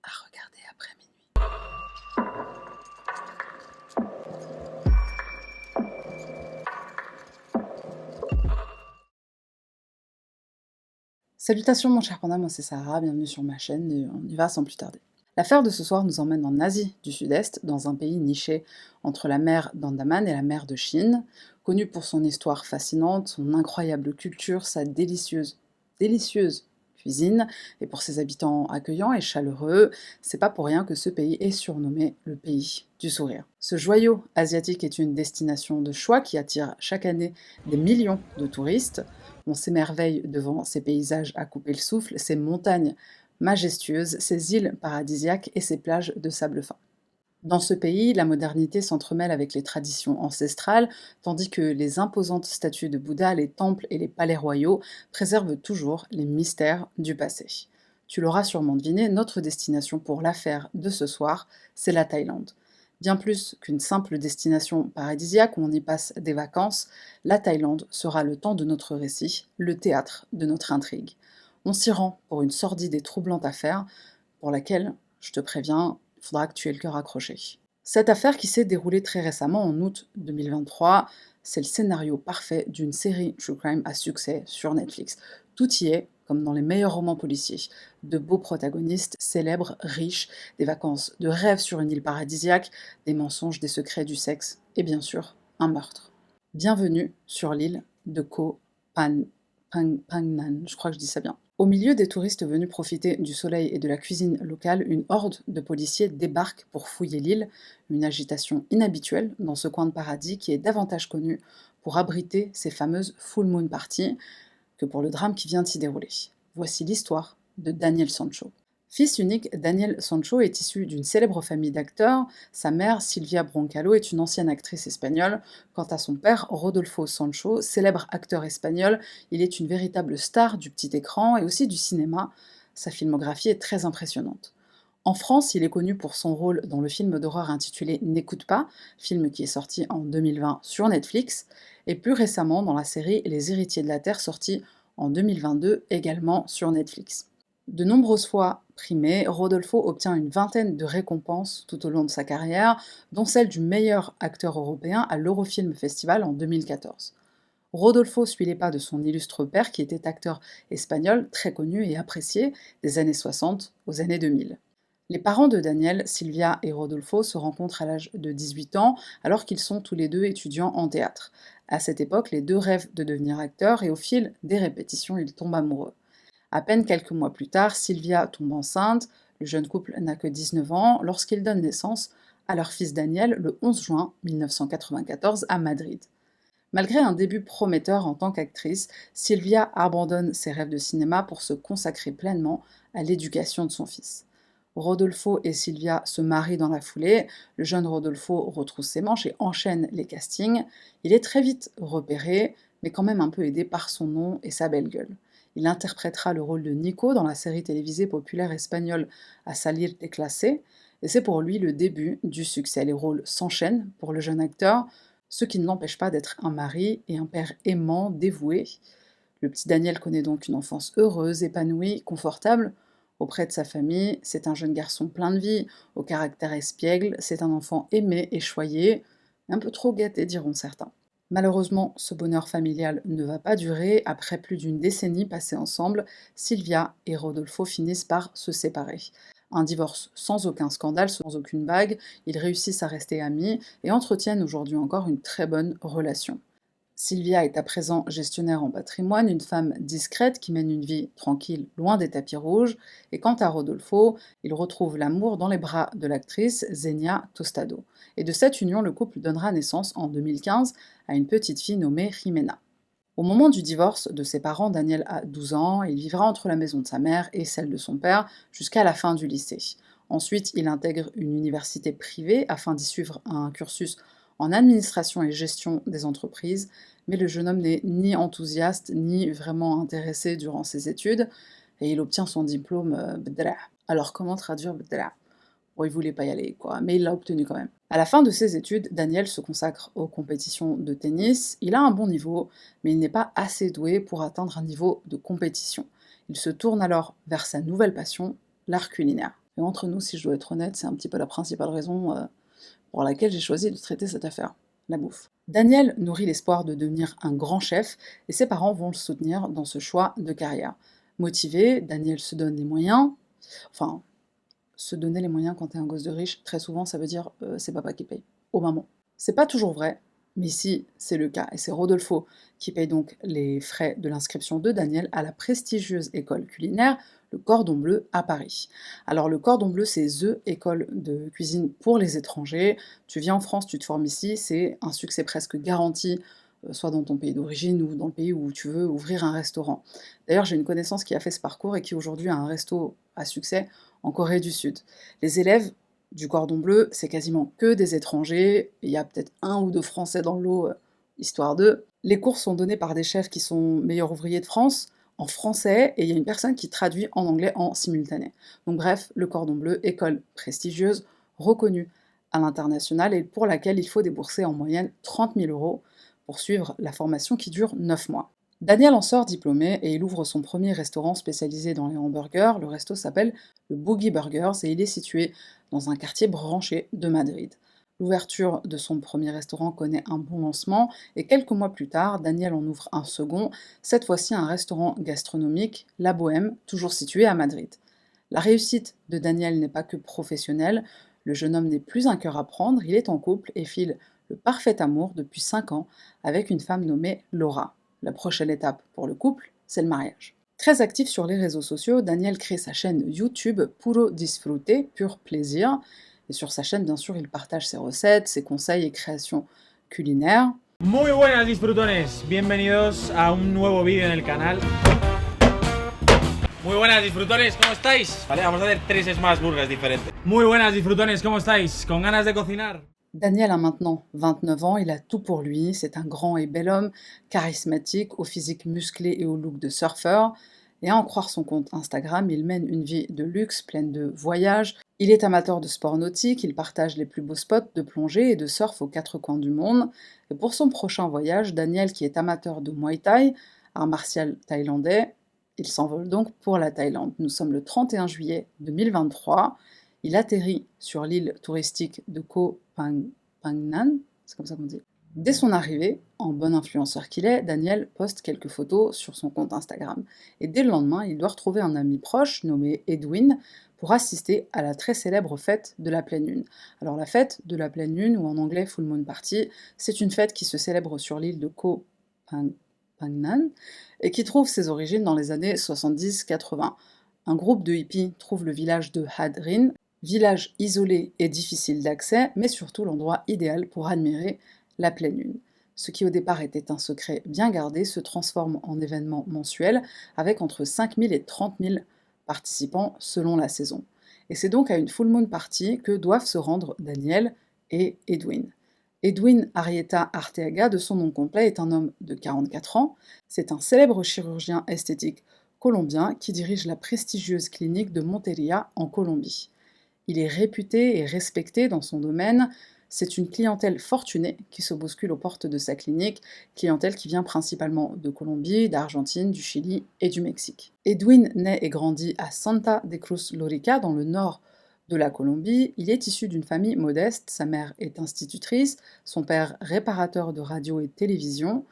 à regarder après minuit. Salutations mon cher panda, moi c'est Sarah, bienvenue sur ma chaîne et on y va sans plus tarder. L'affaire de ce soir nous emmène en Asie du Sud-Est, dans un pays niché entre la mer d'Andaman et la mer de Chine, connu pour son histoire fascinante, son incroyable culture, sa délicieuse cuisine, et pour ses habitants accueillants et chaleureux. C'est pas pour rien que ce pays est surnommé le pays du sourire. Ce joyau asiatique est une destination de choix qui attire chaque année des millions de touristes. On s'émerveille devant ces paysages à couper le souffle, ces montagnes majestueuses, ces îles paradisiaques et ces plages de sable fin. Dans ce pays, la modernité s'entremêle avec les traditions ancestrales, tandis que les imposantes statues de Bouddha, les temples et les palais royaux préservent toujours les mystères du passé. Tu l'auras sûrement deviné, notre destination pour l'affaire de ce soir, c'est la Thaïlande. Bien plus qu'une simple destination paradisiaque où on y passe des vacances, la Thaïlande sera le temps de notre récit, le théâtre de notre intrigue. On s'y rend pour une sordide et troublante affaire, pour laquelle, je te préviens, il faudra que tu aies le cœur accroché. Cette affaire qui s'est déroulée très récemment, en août 2023, c'est le scénario parfait d'une série true crime à succès sur Netflix. Tout y est, comme dans les meilleurs romans policiers. De beaux protagonistes, célèbres, riches, des vacances de rêve sur une île paradisiaque, des mensonges, des secrets, du sexe, et bien sûr, un meurtre. Bienvenue sur l'île de Koh Phangan, je crois que je dis ça bien. Au milieu des touristes venus profiter du soleil et de la cuisine locale, une horde de policiers débarque pour fouiller l'île, une agitation inhabituelle dans ce coin de paradis qui est davantage connu pour abriter ces fameuses full moon parties que pour le drame qui vient de s'y dérouler. Voici l'histoire de Daniel Sancho. Fils unique, Daniel Sancho est issu d'une célèbre famille d'acteurs. Sa mère, Silvia Broncalo, est une ancienne actrice espagnole. Quant à son père, Rodolfo Sancho, célèbre acteur espagnol, il est une véritable star du petit écran et aussi du cinéma. Sa filmographie est très impressionnante. En France, il est connu pour son rôle dans le film d'horreur intitulé N'écoute pas, film qui est sorti en 2020 sur Netflix, et plus récemment dans la série Les Héritiers de la Terre, sortie en 2022 également sur Netflix. De nombreuses fois primé, Rodolfo obtient une vingtaine de récompenses tout au long de sa carrière, dont celle du meilleur acteur européen à l'Eurofilm Festival en 2014. Rodolfo suit les pas de son illustre père qui était acteur espagnol très connu et apprécié des années 60 aux années 2000. Les parents de Daniel, Silvia et Rodolfo, se rencontrent à l'âge de 18 ans alors qu'ils sont tous les deux étudiants en théâtre. À cette époque, les deux rêvent de devenir acteurs et au fil des répétitions, ils tombent amoureux. À peine quelques mois plus tard, Silvia tombe enceinte, le jeune couple n'a que 19 ans, lorsqu'ils donnent naissance à leur fils Daniel le 11 juin 1994 à Madrid. Malgré un début prometteur en tant qu'actrice, Silvia abandonne ses rêves de cinéma pour se consacrer pleinement à l'éducation de son fils. Rodolfo et Silvia se marient dans la foulée, le jeune Rodolfo retrousse ses manches et enchaîne les castings. Il est très vite repéré, mais quand même un peu aidé par son nom et sa belle gueule. Il interprétera le rôle de Nico dans la série télévisée populaire espagnole A salir de clase, et c'est pour lui le début du succès. Les rôles s'enchaînent pour le jeune acteur, ce qui ne l'empêche pas d'être un mari et un père aimant, dévoué. Le petit Daniel connaît donc une enfance heureuse, épanouie, confortable auprès de sa famille. C'est un jeune garçon plein de vie, au caractère espiègle, c'est un enfant aimé et choyé, un peu trop gâté diront certains. Malheureusement, ce bonheur familial ne va pas durer. Après plus d'une décennie passée ensemble, Silvia et Rodolfo finissent par se séparer. Un divorce sans aucun scandale, sans aucune bague, ils réussissent à rester amis et entretiennent aujourd'hui encore une très bonne relation. Silvia est à présent gestionnaire en patrimoine, une femme discrète qui mène une vie tranquille, loin des tapis rouges, et quant à Rodolfo, il retrouve l'amour dans les bras de l'actrice Xenia Tostado. Et de cette union, le couple donnera naissance en 2015 à une petite fille nommée Jimena. Au moment du divorce de ses parents, Daniel a 12 ans, et il vivra entre la maison de sa mère et celle de son père jusqu'à la fin du lycée. Ensuite, il intègre une université privée afin d'y suivre un cursus en administration et gestion des entreprises, mais le jeune homme n'est ni enthousiaste ni vraiment intéressé durant ses études, et il obtient son diplôme bdra. Alors comment traduire bdra? Bon, il voulait pas y aller, quoi, mais il l'a obtenu quand même. À la fin de ses études, Daniel se consacre aux compétitions de tennis. Il a un bon niveau, mais il n'est pas assez doué pour atteindre un niveau de compétition. Il se tourne alors vers sa nouvelle passion, l'art culinaire. Et entre nous, si je dois être honnête, c'est un petit peu la principale raison pour laquelle j'ai choisi de traiter cette affaire, la bouffe. Daniel nourrit l'espoir de devenir un grand chef et ses parents vont le soutenir dans ce choix de carrière. Motivé, Daniel se donne les moyens, enfin, se donner les moyens quand t'es un gosse de riche, très souvent ça veut dire c'est papa qui paye, au maman. C'est pas toujours vrai, mais ici c'est le cas, et c'est Rodolfo qui paye donc les frais de l'inscription de Daniel à la prestigieuse école culinaire, le Cordon Bleu à Paris. Alors le Cordon Bleu, c'est THE école de cuisine pour les étrangers. Tu viens en France, tu te formes ici, c'est un succès presque garanti, soit dans ton pays d'origine ou dans le pays où tu veux ouvrir un restaurant. D'ailleurs, j'ai une connaissance qui a fait ce parcours et qui aujourd'hui a un resto à succès en Corée du Sud. Les élèves du Cordon Bleu, c'est quasiment que des étrangers, il y a peut-être un ou deux Français dans le lot, histoire d'eux. Les cours sont donnés par des chefs qui sont meilleurs ouvriers de France, en français, et il y a une personne qui traduit en anglais en simultané. Donc bref, le Cordon Bleu, école prestigieuse, reconnue à l'international, et pour laquelle il faut débourser en moyenne 30 000 € pour suivre la formation qui dure 9 mois. Daniel en sort diplômé et il ouvre son premier restaurant spécialisé dans les hamburgers. Le resto s'appelle le Boogie Burgers et il est situé dans un quartier branché de Madrid. L'ouverture de son premier restaurant connaît un bon lancement et quelques mois plus tard, Daniel en ouvre un second, cette fois-ci un restaurant gastronomique, La Bohème, toujours situé à Madrid. La réussite de Daniel n'est pas que professionnelle, le jeune homme n'est plus un cœur à prendre, il est en couple et file le parfait amour depuis 5 ans avec une femme nommée Laura. La prochaine étape pour le couple, c'est le mariage. Très actif sur les réseaux sociaux, Daniel crée sa chaîne YouTube Puro Disfrute, pur plaisir. Et sur sa chaîne, bien sûr, il partage ses recettes, ses conseils et créations culinaires. Muy buenas disfrutones, bienvenidos a un nuevo vídeo en el canal. Muy buenas disfrutones, ¿cómo estáis? Vale, vamos a hacer 3 smash burgers diferentes. Muy buenas disfrutones, ¿cómo estáis? ¿Con ganas de cocinar? Daniel a maintenant 29 ans, il a tout pour lui, c'est un grand et bel homme, charismatique, au physique musclé et au look de surfeur, et à en croire son compte Instagram, il mène une vie de luxe pleine de voyages, il est amateur de sport nautique, il partage les plus beaux spots de plongée et de surf aux 4 coins du monde, et pour son prochain voyage, Daniel, qui est amateur de Muay Thai, art martial thaïlandais, il s'envole donc pour la Thaïlande. Nous sommes le 31 juillet 2023, il atterrit sur l'île touristique de Koh Phangan, c'est comme ça qu'on dit. Dès son arrivée, en bon influenceur qu'il est, Daniel poste quelques photos sur son compte Instagram. Et dès le lendemain, il doit retrouver un ami proche nommé Edwin pour assister à la très célèbre fête de la pleine lune. Alors la fête de la pleine lune, ou en anglais Full Moon Party, c'est une fête qui se célèbre sur l'île de Koh Phangan et qui trouve ses origines dans les années 70-80. Un groupe de hippies trouve le village de Hadrin, village isolé et difficile d'accès, mais surtout l'endroit idéal pour admirer la pleine lune. Ce qui au départ était un secret bien gardé se transforme en événement mensuel avec entre 5 000 et 30 000 participants selon la saison. Et c'est donc à une full moon party que doivent se rendre Daniel et Edwin. Edwin Arrieta Arteaga, de son nom complet, est un homme de 44 ans. C'est un célèbre chirurgien esthétique colombien qui dirige la prestigieuse clinique de Monteria en Colombie. Il est réputé et respecté dans son domaine. C'est une clientèle fortunée qui se bouscule aux portes de sa clinique, clientèle qui vient principalement de Colombie, d'Argentine, du Chili et du Mexique. Edwin naît et grandit à Santa de Cruz Lorica, dans le nord de la Colombie. Il est issu d'une famille modeste, sa mère est institutrice, son père réparateur de radio et de télévision.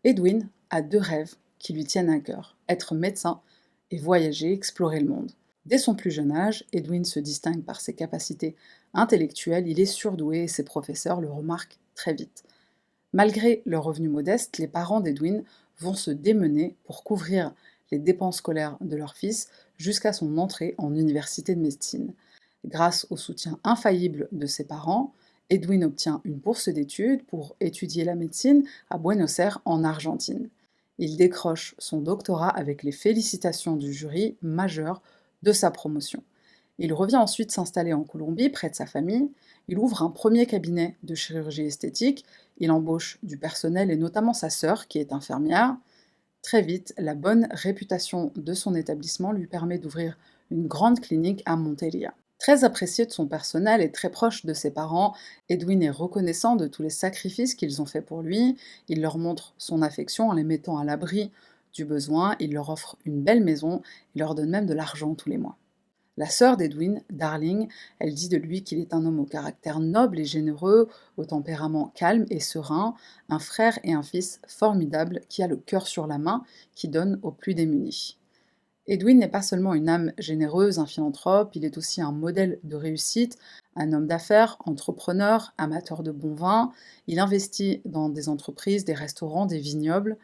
Edwin a 2 rêves qui lui tiennent à cœur, être médecin et voyager, explorer le monde. Dès son plus jeune âge, Edwin se distingue par ses capacités intellectuelles, il est surdoué et ses professeurs le remarquent très vite. Malgré leurs revenus modestes, les parents d'Edwin vont se démener pour couvrir les dépenses scolaires de leur fils jusqu'à son entrée en université de médecine. Grâce au soutien infaillible de ses parents, Edwin obtient une bourse d'études pour étudier la médecine à Buenos Aires en Argentine. Il décroche son doctorat avec les félicitations du jury majeur de sa promotion. Il revient ensuite s'installer en Colombie, près de sa famille. Il ouvre un premier cabinet de chirurgie esthétique. Il embauche du personnel et notamment sa sœur, qui est infirmière. Très vite, la bonne réputation de son établissement lui permet d'ouvrir une grande clinique à Monteria. Très apprécié de son personnel et très proche de ses parents, Edwin est reconnaissant de tous les sacrifices qu'ils ont faits pour lui. Il leur montre son affection en les mettant à l'abri du besoin, il leur offre une belle maison, il leur donne même de l'argent tous les mois. La sœur d'Edwin, Darling, elle dit de lui qu'il est un homme au caractère noble et généreux, au tempérament calme et serein, un frère et un fils formidable qui a le cœur sur la main, qui donne aux plus démunis. Edwin n'est pas seulement une âme généreuse, un philanthrope, il est aussi un modèle de réussite, un homme d'affaires, entrepreneur, amateur de bon vin. Il investit dans des entreprises, des restaurants, des vignobles.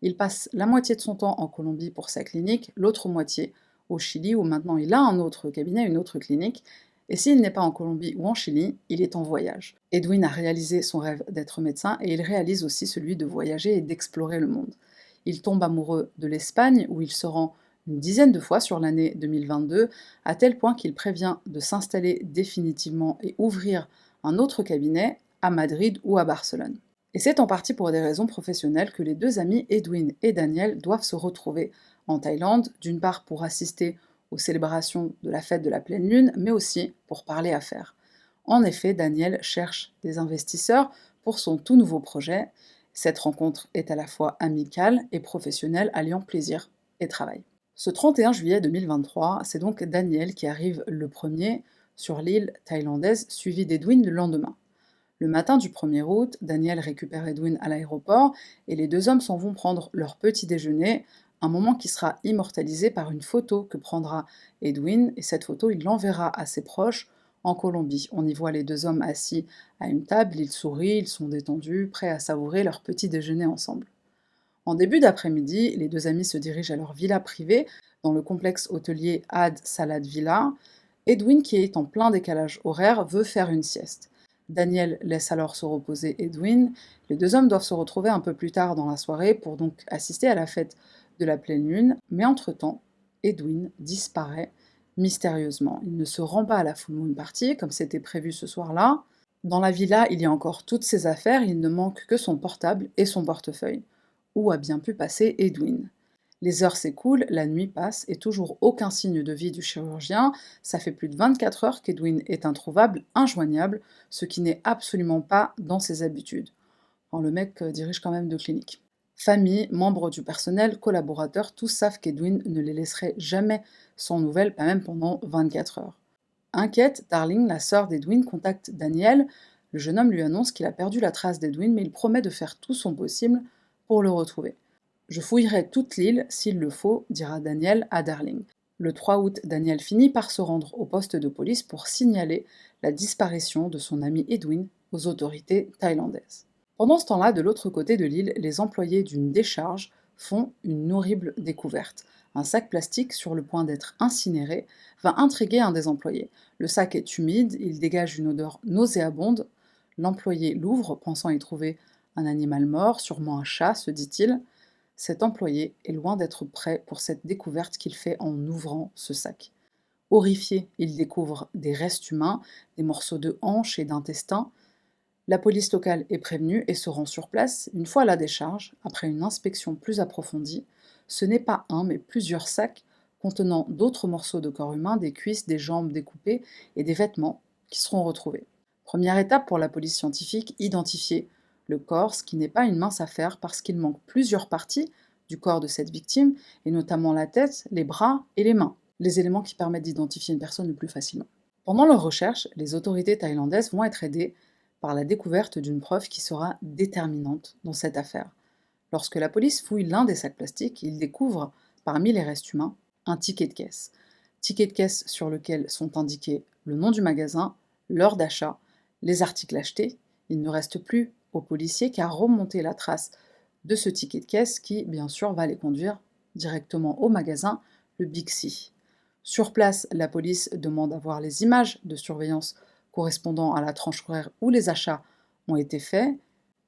Il passe la moitié de son temps en Colombie pour sa clinique, l'autre moitié au Chili, où maintenant il a un autre cabinet, une autre clinique. Et s'il n'est pas en Colombie ou en Chili, il est en voyage. Edwin a réalisé son rêve d'être médecin et il réalise aussi celui de voyager et d'explorer le monde. Il tombe amoureux de l'Espagne, où il se rend une dizaine de fois sur l'année 2022, à tel point qu'il prévient de s'installer définitivement et ouvrir un autre cabinet à Madrid ou à Barcelone. Et c'est en partie pour des raisons professionnelles que les deux amis Edwin et Daniel doivent se retrouver en Thaïlande, d'une part pour assister aux célébrations de la fête de la pleine lune, mais aussi pour parler affaires. En effet, Daniel cherche des investisseurs pour son tout nouveau projet. Cette rencontre est à la fois amicale et professionnelle, alliant plaisir et travail. Ce 31 juillet 2023, c'est donc Daniel qui arrive le premier sur l'île thaïlandaise, suivi d'Edwin le lendemain. Le matin du 1er août, Daniel récupère Edwin à l'aéroport et les deux hommes s'en vont prendre leur petit déjeuner, un moment qui sera immortalisé par une photo que prendra Edwin, et cette photo il l'enverra à ses proches en Colombie. On y voit les deux hommes assis à une table, ils sourient, ils sont détendus, prêts à savourer leur petit déjeuner ensemble. En début d'après-midi, les deux amis se dirigent à leur villa privée, dans le complexe hôtelier Ad Salad Villa. Edwin, qui est en plein décalage horaire, veut faire une sieste. Daniel laisse alors se reposer Edwin. Les deux hommes doivent se retrouver un peu plus tard dans la soirée pour donc assister à la fête de la pleine lune, mais entre-temps, Edwin disparaît mystérieusement. Il ne se rend pas à la full moon party, comme c'était prévu ce soir-là. Dans la villa, il y a encore toutes ses affaires, il ne manque que son portable et son portefeuille. Où a bien pu passer Edwin? Les heures s'écoulent, la nuit passe, et toujours aucun signe de vie du chirurgien. Ça fait plus de 24 heures qu'Edwin est introuvable, injoignable, ce qui n'est absolument pas dans ses habitudes. Enfin, le mec dirige quand même deux cliniques. Famille, membres du personnel, collaborateurs, tous savent qu'Edwin ne les laisserait jamais sans nouvelles, pas même pendant 24 heures. Inquiète, Darling, la sœur d'Edwin, contacte Daniel. Le jeune homme lui annonce qu'il a perdu la trace d'Edwin, mais il promet de faire tout son possible pour le retrouver. Je fouillerai toute l'île s'il le faut, dira Daniel à Darling. Le 3 août, Daniel finit par se rendre au poste de police pour signaler la disparition de son ami Edwin aux autorités thaïlandaises. Pendant ce temps-là, de l'autre côté de l'île, les employés d'une décharge font une horrible découverte. Un sac plastique sur le point d'être incinéré va intriguer un des employés. Le sac est humide, il dégage une odeur nauséabonde. L'employé l'ouvre, pensant y trouver un animal mort, sûrement un chat, se dit-il. Cet employé est loin d'être prêt pour cette découverte qu'il fait en ouvrant ce sac. Horrifié, il découvre des restes humains, des morceaux de hanches et d'intestins. La police locale est prévenue et se rend sur place. Une fois à la décharge, après une inspection plus approfondie, ce n'est pas un mais plusieurs sacs contenant d'autres morceaux de corps humain, des cuisses, des jambes découpées et des vêtements qui seront retrouvés. Première étape pour la police scientifique, identifier le corps, ce qui n'est pas une mince affaire parce qu'il manque plusieurs parties du corps de cette victime, et notamment la tête, les bras et les mains, les éléments qui permettent d'identifier une personne le plus facilement. Pendant leurs recherches, les autorités thaïlandaises vont être aidées par la découverte d'une preuve qui sera déterminante dans cette affaire. Lorsque la police fouille l'un des sacs plastiques, ils découvrent, parmi les restes humains, un ticket de caisse. Ticket de caisse sur lequel sont indiqués le nom du magasin, l'heure d'achat, les articles achetés. Il ne reste plus aux policiers qu'à remonter la trace de ce ticket de caisse qui, bien sûr, va les conduire directement au magasin, le Bixi. Sur place, la police demande à voir les images de surveillance correspondant à la tranche horaire où les achats ont été faits.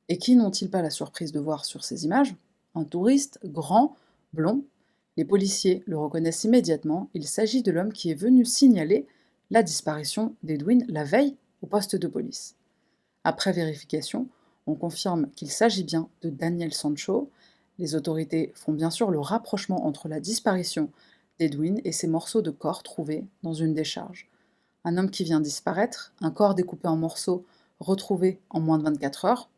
Et qui n'ont-ils pas la surprise de voir sur ces images? Un touriste grand, blond. Les policiers le reconnaissent immédiatement. Il s'agit de l'homme qui est venu signaler la disparition d'Edwin la veille au poste de police. Après vérification, on confirme qu'il s'agit bien de Daniel Sancho. Les autorités font bien sûr le rapprochement entre la disparition d'Edwin et ces morceaux de corps trouvés dans une décharge. Un homme qui vient disparaître, un corps découpé en morceaux retrouvé en moins de 24 heures,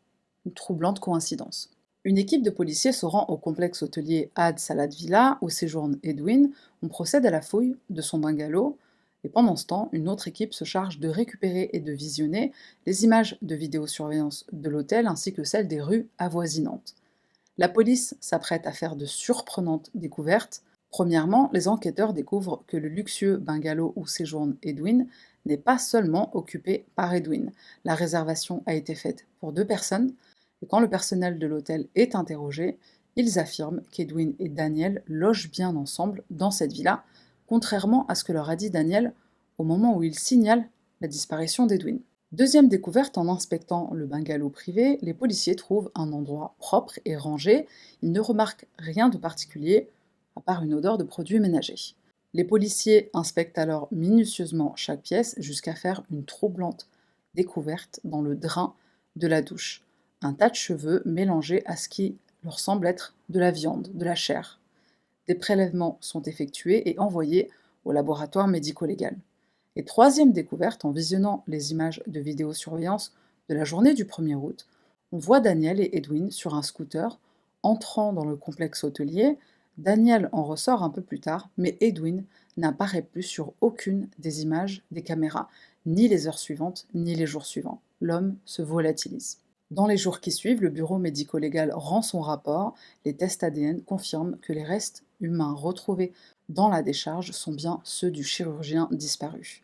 une troublante coïncidence. Une équipe de policiers se rend au complexe hôtelier Ad Salad Villa où séjourne Edwin. On procède à la fouille de son bungalow. Et pendant ce temps, une autre équipe se charge de récupérer et de visionner les images de vidéosurveillance de l'hôtel ainsi que celles des rues avoisinantes. La police s'apprête à faire de surprenantes découvertes. Premièrement, les enquêteurs découvrent que le luxueux bungalow où séjourne Edwin n'est pas seulement occupé par Edwin. La réservation a été faite pour 2 personnes, et quand le personnel de l'hôtel est interrogé, ils affirment qu'Edwin et Daniel logent bien ensemble dans cette villa, contrairement à ce que leur a dit Daniel au moment où il signale la disparition d'Edwin. Deuxième découverte, en inspectant le bungalow privé, les policiers trouvent un endroit propre et rangé. Ils ne remarquent rien de particulier, à part une odeur de produits ménagers. Les policiers inspectent alors minutieusement chaque pièce jusqu'à faire une troublante découverte dans le drain de la douche. Un tas de cheveux mélangés à ce qui leur semble être de la viande, de la chair. Des prélèvements sont effectués et envoyés au laboratoire médico-légal. Et troisième découverte, en visionnant les images de vidéosurveillance de la journée du 1er août, on voit Daniel et Edwin sur un scooter entrant dans le complexe hôtelier. Daniel en ressort un peu plus tard, mais Edwin n'apparaît plus sur aucune des images des caméras, ni les heures suivantes, ni les jours suivants. L'homme se volatilise. Dans les jours qui suivent, le bureau médico-légal rend son rapport. Les tests ADN confirment que les restes humains retrouvés dans la décharge sont bien ceux du chirurgien disparu.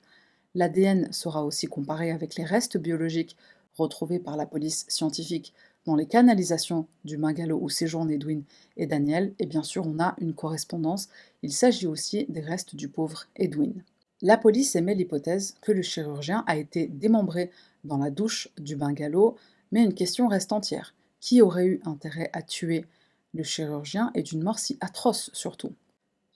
L'ADN sera aussi comparé avec les restes biologiques retrouvés par la police scientifique dans les canalisations du bungalow où séjournent Edwin et Daniel, et bien sûr on a une correspondance, il s'agit aussi des restes du pauvre Edwin. La police émet l'hypothèse que le chirurgien a été démembré dans la douche du bungalow, mais une question reste entière. Qui aurait eu intérêt à tuer le chirurgien et d'une mort si atroce surtout?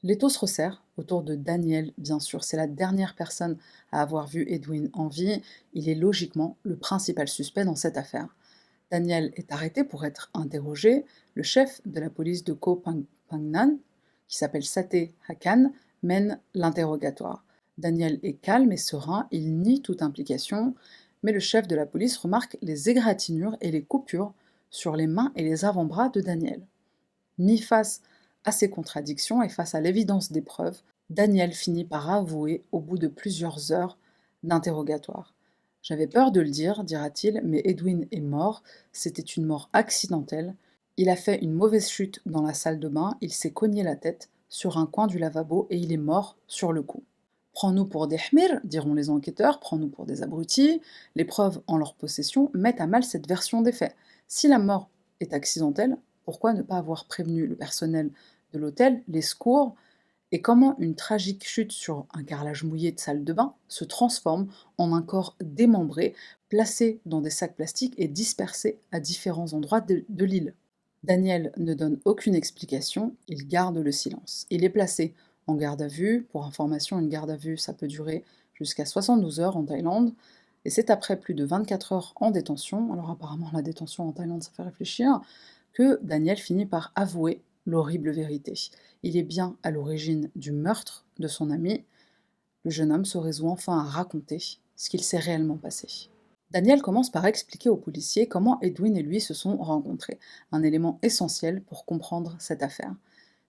L'étau se resserre autour de Daniel, bien sûr. C'est la dernière personne à avoir vu Edwin en vie. Il est logiquement le principal suspect dans cette affaire. Daniel est arrêté pour être interrogé. Le chef de la police de Koh Phangan, qui s'appelle Sateh Hakan, mène l'interrogatoire. Daniel est calme et serein, il nie toute implication, mais le chef de la police remarque les égratignures et les coupures sur les mains et les avant-bras de Daniel. Mis face à ces contradictions et face à l'évidence des preuves, Daniel finit par avouer au bout de plusieurs heures d'interrogatoire. J'avais peur de le dire, dira-t-il, mais Edwin est mort, c'était une mort accidentelle. Il a fait une mauvaise chute dans la salle de bain, il s'est cogné la tête sur un coin du lavabo et il est mort sur le coup. Prends-nous pour des hmir, diront les enquêteurs, prends-nous pour des abrutis. Les preuves en leur possession mettent à mal cette version des faits. Si la mort est accidentelle, pourquoi ne pas avoir prévenu le personnel de l'hôtel, les secours, et comment une tragique chute sur un carrelage mouillé de salle de bain se transforme en un corps démembré, placé dans des sacs plastiques et dispersé à différents endroits de l'île. Daniel ne donne aucune explication, il garde le silence. Il est placé en garde à vue. Pour information, une garde à vue, ça peut durer jusqu'à 72 heures en Thaïlande, et c'est après plus de 24 heures en détention, alors apparemment la détention en Thaïlande ça fait réfléchir, que Daniel finit par avouer l'horrible vérité. Il est bien à l'origine du meurtre de son ami. Le jeune homme se résout enfin à raconter ce qu'il s'est réellement passé. Daniel commence par expliquer aux policiers comment Edwin et lui se sont rencontrés, un élément essentiel pour comprendre cette affaire.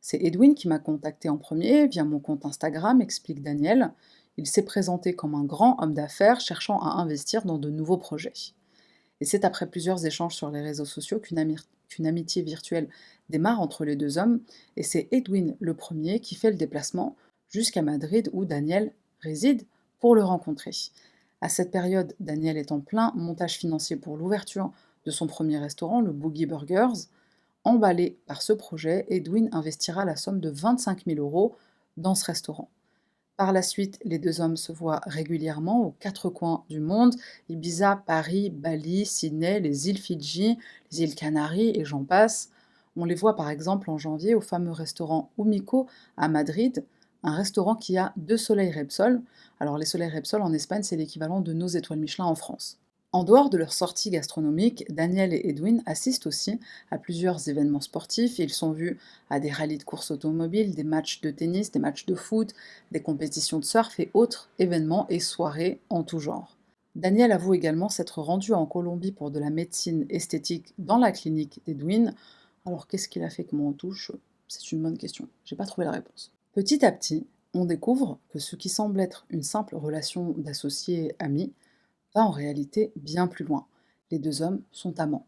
C'est Edwin qui m'a contacté en premier via mon compte Instagram, explique Daniel. Il s'est présenté comme un grand homme d'affaires cherchant à investir dans de nouveaux projets. Et c'est après plusieurs échanges sur les réseaux sociaux qu'une amitié virtuelle démarre entre les deux hommes, et c'est Edwin le premier qui fait le déplacement jusqu'à Madrid où Daniel réside pour le rencontrer. À cette période, Daniel est en plein montage financier pour l'ouverture de son premier restaurant, le Boogie Burgers. Emballé par ce projet, Edwin investira la somme de 25 000 € dans ce restaurant. Par la suite, les deux hommes se voient régulièrement aux 4 coins du monde, Ibiza, Paris, Bali, Sydney, les îles Fidji, les îles Canaries et j'en passe. On les voit par exemple en janvier au fameux restaurant Umiko à Madrid, un restaurant qui a 2 soleils Repsol. Alors les soleils Repsol en Espagne, c'est l'équivalent de nos étoiles Michelin en France. En dehors de leurs sorties gastronomiques, Daniel et Edwin assistent aussi à plusieurs événements sportifs. Ils sont vus à des rallyes de course automobile, des matchs de tennis, des matchs de foot, des compétitions de surf et autres événements et soirées en tout genre. Daniel avoue également s'être rendu en Colombie pour de la médecine esthétique dans la clinique d'Edwin. Alors qu'est-ce qu'il a fait comme retouche? C'est une bonne question, j'ai pas trouvé la réponse. Petit à petit, On découvre que ce qui semble être une simple relation d'associés amis va en réalité bien plus loin. Les deux hommes sont amants.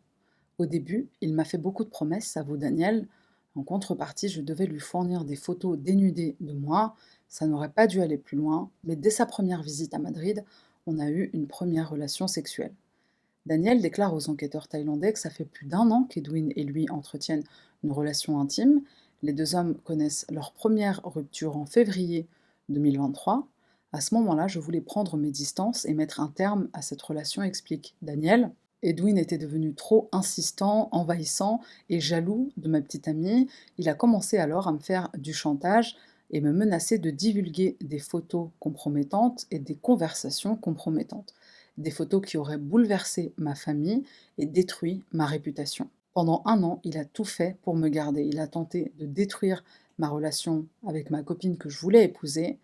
Au début, il m'a fait beaucoup de promesses, avoue Daniel. En contrepartie, je devais lui fournir des photos dénudées de moi. Ça n'aurait pas dû aller plus loin, mais dès sa première visite à Madrid, on a eu une première relation sexuelle. Daniel déclare aux enquêteurs thaïlandais que ça fait plus d'un an qu'Edwin et lui entretiennent une relation intime. Les deux hommes connaissent leur première rupture en février 2023. À ce moment-là, je voulais prendre mes distances et mettre un terme à cette relation, explique Daniel. Edwin était devenu trop insistant, envahissant et jaloux de ma petite amie. Il a commencé alors à me faire du chantage et me menacer de divulguer des photos compromettantes et des conversations compromettantes. Des photos qui auraient bouleversé ma famille et détruit ma réputation. Pendant un an, il a tout fait pour me garder. Il a tenté de détruire ma relation avec ma copine que je voulais épouser.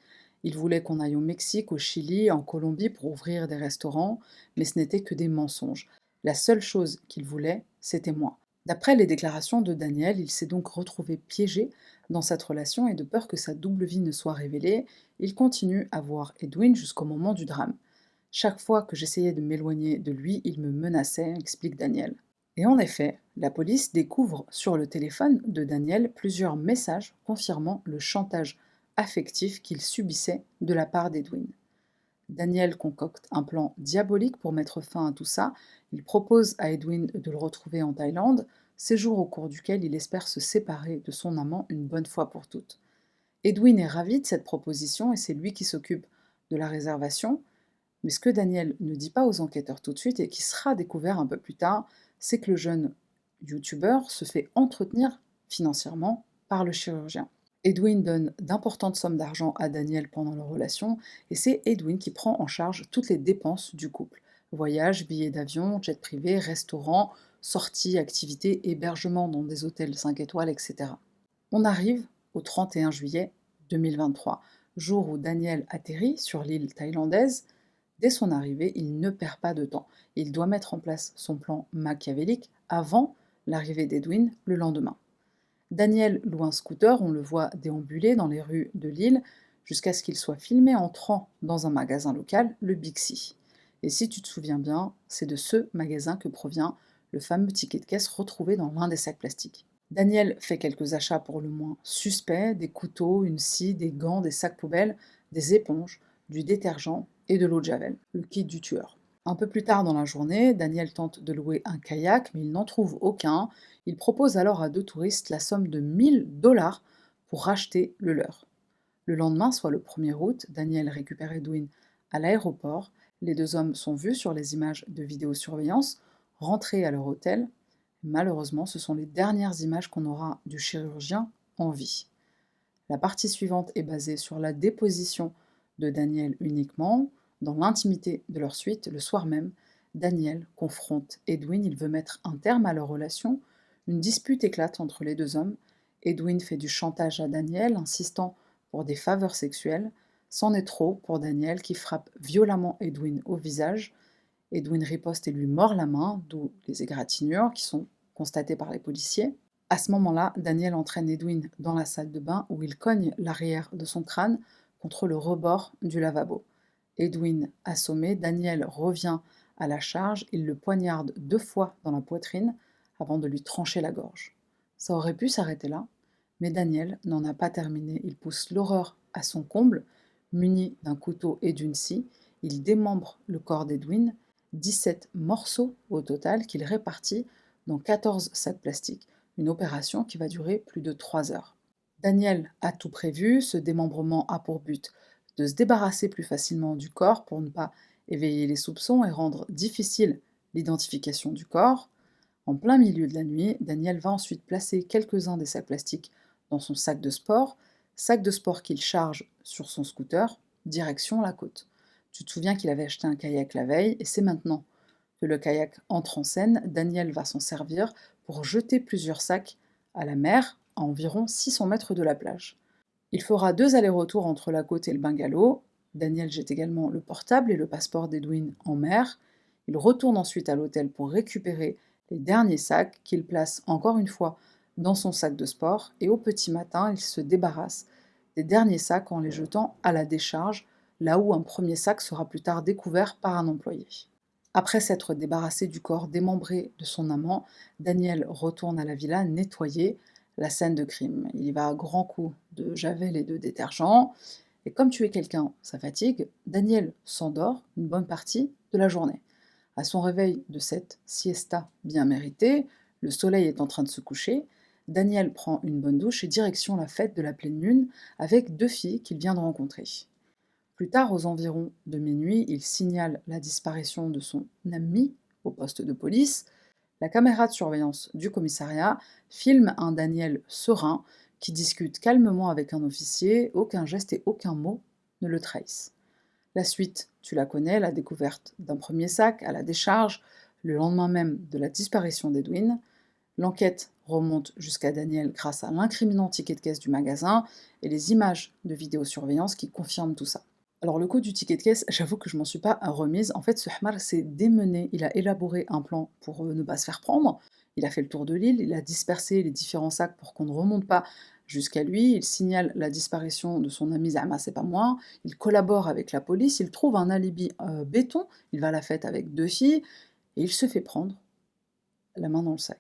Il voulait qu'on aille au Mexique, au Chili, en Colombie pour ouvrir des restaurants, mais ce n'était que des mensonges. La seule chose qu'il voulait, c'était moi. D'après les déclarations de Daniel, il s'est donc retrouvé piégé dans cette relation et de peur que sa double vie ne soit révélée, il continue à voir Edwin jusqu'au moment du drame. Chaque fois que j'essayais de m'éloigner de lui, il me menaçait, explique Daniel. Et en effet, la police découvre sur le téléphone de Daniel plusieurs messages confirmant le chantage affectif qu'il subissait de la part d'Edwin. Daniel concocte un plan diabolique pour mettre fin à tout ça. Il propose à Edwin de le retrouver en Thaïlande, séjour au cours duquel il espère se séparer de son amant une bonne fois pour toutes. Edwin est ravi de cette proposition et c'est lui qui s'occupe de la réservation. Mais ce que Daniel ne dit pas aux enquêteurs tout de suite et qui sera découvert un peu plus tard, c'est que le jeune youtubeur se fait entretenir financièrement par le chirurgien. Edwin donne d'importantes sommes d'argent à Daniel pendant leur relation et c'est Edwin qui prend en charge toutes les dépenses du couple. Voyages, billets d'avion, jet privé, restaurants, sorties, activités, hébergements dans des hôtels 5 étoiles, etc. On arrive au 31 juillet 2023, jour où Daniel atterrit sur l'île thaïlandaise. Dès son arrivée, il ne perd pas de temps. Il doit mettre en place son plan machiavélique avant l'arrivée d'Edwin le lendemain. Daniel loue un scooter, on le voit déambuler dans les rues de l'île jusqu'à ce qu'il soit filmé entrant dans un magasin local, le Bixi. Et si tu te souviens bien, c'est de ce magasin que provient le fameux ticket de caisse retrouvé dans l'un des sacs plastiques. Daniel fait quelques achats pour le moins suspects, des couteaux, une scie, des gants, des sacs poubelles, des éponges, du détergent et de l'eau de javel, le kit du tueur. Un peu plus tard dans la journée, Daniel tente de louer un kayak, mais il n'en trouve aucun. Il propose alors à deux touristes la somme de 1000 $ pour racheter le leur. Le lendemain, soit le 1er août, Daniel récupère Edwin à l'aéroport. Les deux hommes sont vus sur les images de vidéosurveillance, rentrés à leur hôtel. Malheureusement, ce sont les dernières images qu'on aura du chirurgien en vie. La partie suivante est basée sur la déposition de Daniel uniquement. Dans l'intimité de leur suite, le soir même, Daniel confronte Edwin, il veut mettre un terme à leur relation. Une dispute éclate entre les deux hommes. Edwin fait du chantage à Daniel, insistant pour des faveurs sexuelles. C'en est trop pour Daniel qui frappe violemment Edwin au visage. Edwin riposte et lui mord la main, d'où les égratignures qui sont constatées par les policiers. À ce moment-là, Daniel entraîne Edwin dans la salle de bain où il cogne l'arrière de son crâne contre le rebord du lavabo. Edwin assommé, Daniel revient à la charge, il le poignarde 2 fois dans la poitrine avant de lui trancher la gorge. Ça aurait pu s'arrêter là, mais Daniel n'en a pas terminé. Il pousse l'horreur à son comble, muni d'un couteau et d'une scie, il démembre le corps d'Edwin, 17 morceaux au total qu'il répartit dans 14 sacs plastiques, une opération qui va durer plus de 3 heures. Daniel a tout prévu, ce démembrement a pour but de se débarrasser plus facilement du corps pour ne pas éveiller les soupçons et rendre difficile l'identification du corps. En plein milieu de la nuit, Daniel va ensuite placer quelques-uns des sacs plastiques dans son sac de sport qu'il charge sur son scooter, direction la côte. Tu te souviens qu'il avait acheté un kayak la veille, et c'est maintenant que le kayak entre en scène. Daniel va s'en servir pour jeter plusieurs sacs à la mer, à environ 600 mètres de la plage. Il fera 2 allers-retours entre la côte et le bungalow. Daniel jette également le portable et le passeport d'Edwin en mer. Il retourne ensuite à l'hôtel pour récupérer les derniers sacs qu'il place encore une fois dans son sac de sport et au petit matin, il se débarrasse des derniers sacs en les jetant à la décharge, là où un premier sac sera plus tard découvert par un employé. Après s'être débarrassé du corps démembré de son amant, Daniel retourne à la villa nettoyer la scène de crime. Il y va à grands coups de javel et de détergent, et comme tuer quelqu'un, ça fatigue, Daniel s'endort une bonne partie de la journée. À son réveil de cette siesta bien méritée, le soleil est en train de se coucher, Daniel prend une bonne douche et direction la fête de la pleine lune avec 2 filles qu'il vient de rencontrer. Plus tard, aux environs de minuit, il signale la disparition de son ami au poste de police. La caméra de surveillance du commissariat filme un Daniel serein qui discute calmement avec un officier, aucun geste et aucun mot ne le trahissent. La suite, tu la connais, la découverte d'un premier sac à la décharge, le lendemain même de la disparition d'Edwin. L'enquête remonte jusqu'à Daniel grâce à l'incriminant ticket de caisse du magasin et les images de vidéosurveillance qui confirment tout ça. Alors le coup du ticket de caisse, j'avoue que je m'en suis pas remise. En fait, ce Hamar s'est démené, il a élaboré un plan pour ne pas se faire prendre. Il a fait le tour de l'île, il a dispersé les différents sacs pour qu'on ne remonte pas jusqu'à lui. Il signale la disparition de son ami Zama, c'est pas moi. Il collabore avec la police, il trouve un alibi béton. Il va à la fête avec 2 filles et il se fait prendre la main dans le sac.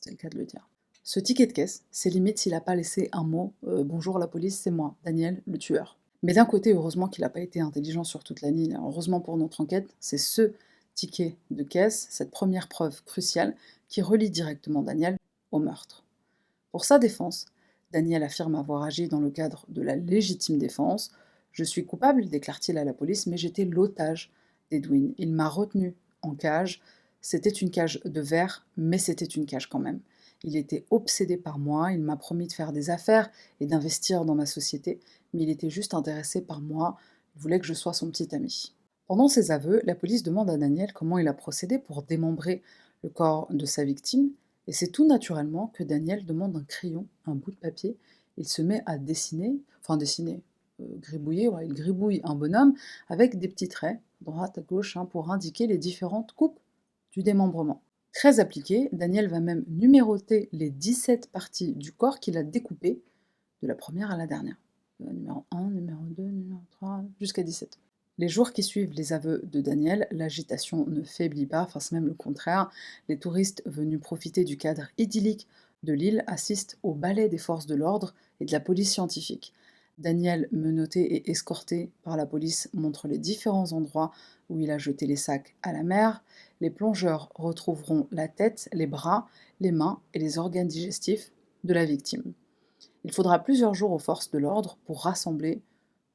C'est le cas de le dire. Ce ticket de caisse, c'est limite s'il n'a pas laissé un mot bonjour la police, c'est moi, Daniel, le tueur. Mais d'un côté, heureusement qu'il n'a pas été intelligent sur toute la ligne. Heureusement pour notre enquête, c'est ce ticket de caisse, cette première preuve cruciale, qui relie directement Daniel au meurtre. Pour sa défense, Daniel affirme avoir agi dans le cadre de la légitime défense. Je suis coupable, déclare-t-il à la police, mais j'étais l'otage d'Edwin. Il m'a retenu en cage. C'était une cage de verre, mais c'était une cage quand même. Il était obsédé par moi, il m'a promis de faire des affaires et d'investir dans ma société, mais il était juste intéressé par moi, il voulait que je sois son petit ami. Pendant ses aveux, la police demande à Daniel comment il a procédé pour démembrer le corps de sa victime, et c'est tout naturellement que Daniel demande un crayon, un bout de papier, il se met à gribouiller, ouais, il gribouille un bonhomme avec des petits traits, droite à gauche, pour indiquer les différentes coupes du démembrement. Très appliqué, Daniel va même numéroter les 17 parties du corps qu'il a découpées, de la première à la dernière. Numéro 1, numéro 2, numéro 3, jusqu'à 17. Les jours qui suivent les aveux de Daniel, l'agitation ne faiblit pas, enfin c'est même le contraire. Les touristes venus profiter du cadre idyllique de l'île assistent au ballet des forces de l'ordre et de la police scientifique. Daniel, menotté et escorté par la police, montre les différents endroits où il a jeté les sacs à la mer. Les plongeurs retrouveront la tête, les bras, les mains et les organes digestifs de la victime. Il faudra plusieurs jours aux forces de l'ordre pour rassembler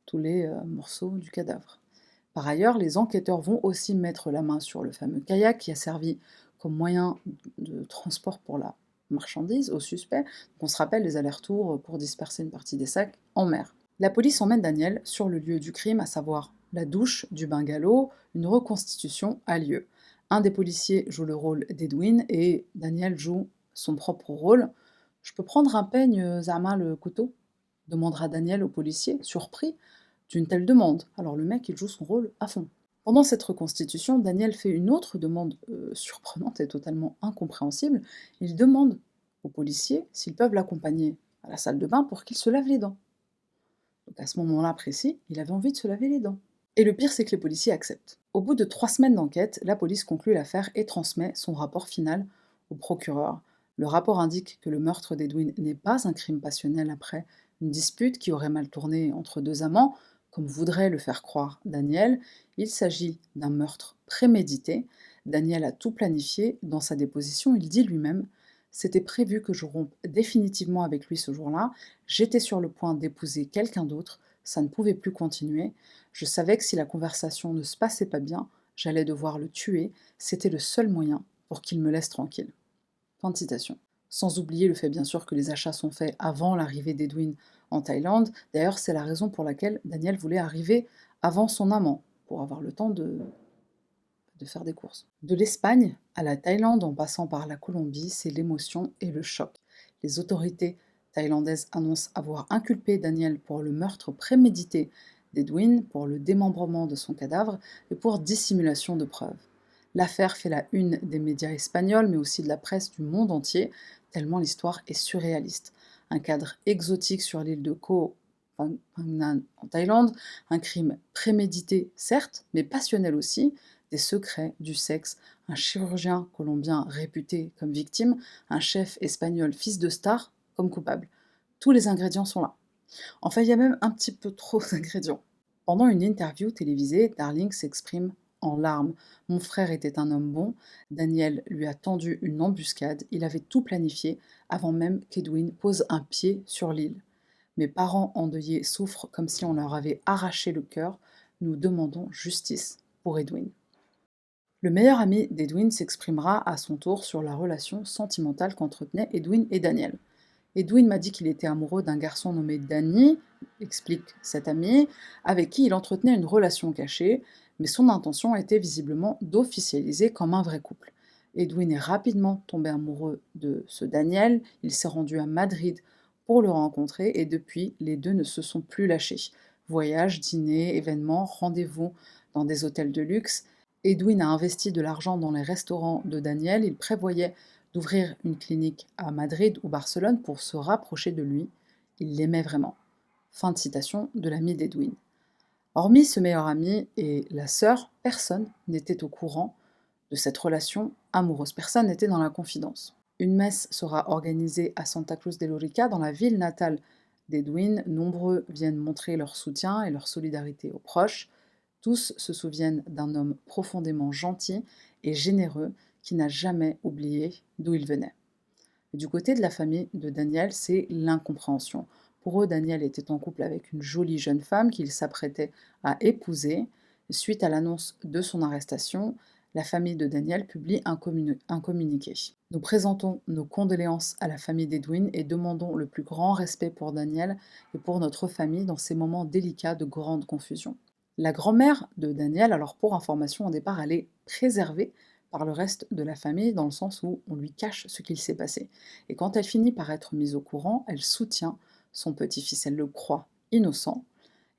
tous les morceaux du cadavre. Par ailleurs, les enquêteurs vont aussi mettre la main sur le fameux kayak qui a servi comme moyen de transport pour la marchandise aux suspects. On se rappelle les allers-retours pour disperser une partie des sacs en mer. La police emmène Daniel sur le lieu du crime, à savoir la douche du bungalow. Une reconstitution a lieu. Un des policiers joue le rôle d'Edwin et Daniel joue son propre rôle. « Je peux prendre un peigne, Zama, le couteau ?» demandera Daniel au policier, surpris d'une telle demande. Alors le mec, il joue son rôle à fond. Pendant cette reconstitution, Daniel fait une autre demande surprenante et totalement incompréhensible. Il demande aux policiers s'ils peuvent l'accompagner à la salle de bain pour qu'il se lave les dents. Donc à ce moment-là précis, il avait envie de se laver les dents. Et le pire, c'est que les policiers acceptent. Au bout de 3 semaines d'enquête, la police conclut l'affaire et transmet son rapport final au procureur. Le rapport indique que le meurtre d'Edwin n'est pas un crime passionnel après une dispute qui aurait mal tourné entre 2 amants, comme voudrait le faire croire Daniel. Il s'agit d'un meurtre prémédité. Daniel a tout planifié. Dans sa déposition, il dit lui-même « C'était prévu que je rompe définitivement avec lui ce jour-là. J'étais sur le point d'épouser quelqu'un d'autre. Ça ne pouvait plus continuer. Je savais que si la conversation ne se passait pas bien, j'allais devoir le tuer. C'était le seul moyen pour qu'il me laisse tranquille. » Fin de citation. Sans oublier le fait bien sûr que les achats sont faits avant l'arrivée d'Edwin en Thaïlande. D'ailleurs, c'est la raison pour laquelle Daniel voulait arriver avant son amant, pour avoir le temps de faire des courses. De l'Espagne à la Thaïlande, en passant par la Colombie, c'est l'émotion et le choc. Les autorités thaïlandaises annoncent avoir inculpé Daniel pour le meurtre prémédité d'Edwin, pour le démembrement de son cadavre et pour dissimulation de preuves. L'affaire fait la une des médias espagnols, mais aussi de la presse du monde entier, tellement l'histoire est surréaliste. Un cadre exotique sur l'île de Koh Phang Nan en Thaïlande, un crime prémédité certes, mais passionnel aussi, des secrets, du sexe, un chirurgien colombien réputé comme victime, un chef espagnol fils de star comme coupable. Tous les ingrédients sont là. Enfin, il y a même un petit peu trop d'ingrédients. Pendant une interview télévisée, Darling s'exprime en larmes. Mon frère était un homme bon, Daniel lui a tendu une embuscade, il avait tout planifié avant même qu'Edwin pose un pied sur l'île. Mes parents endeuillés souffrent comme si on leur avait arraché le cœur, nous demandons justice pour Edwin. Le meilleur ami d'Edwin s'exprimera à son tour sur la relation sentimentale qu'entretenaient Edwin et Daniel. Edwin m'a dit qu'il était amoureux d'un garçon nommé Danny, explique cet ami, avec qui il entretenait une relation cachée, mais son intention était visiblement d'officialiser comme un vrai couple. Edwin est rapidement tombé amoureux de ce Daniel, il s'est rendu à Madrid pour le rencontrer et depuis, les deux ne se sont plus lâchés. Voyages, dîners, événements, rendez-vous dans des hôtels de luxe. Edwin a investi de l'argent dans les restaurants de Daniel, il prévoyait d'ouvrir une clinique à Madrid ou Barcelone pour se rapprocher de lui. Il l'aimait vraiment. Fin de citation de l'ami d'Edwin. Hormis ce meilleur ami et la sœur, personne n'était au courant de cette relation amoureuse. Personne n'était dans la confidence. Une messe sera organisée à Santa Cruz de Lorica, dans la ville natale d'Edwin. Nombreux viennent montrer leur soutien et leur solidarité aux proches. Tous se souviennent d'un homme profondément gentil et généreux qui n'a jamais oublié d'où il venait. Et du côté de la famille de Daniel, c'est l'incompréhension. Pour eux, Daniel était en couple avec une jolie jeune femme qu'il s'apprêtait à épouser. Suite à l'annonce de son arrestation, la famille de Daniel publie un communiqué. Nous présentons nos condoléances à la famille d'Edwin et demandons le plus grand respect pour Daniel et pour notre famille dans ces moments délicats de grande confusion. La grand-mère de Daniel, alors pour information, au départ, elle est préservée par le reste de la famille, dans le sens où on lui cache ce qu'il s'est passé. Et quand elle finit par être mise au courant, elle soutient son petit-fils, elle le croit innocent.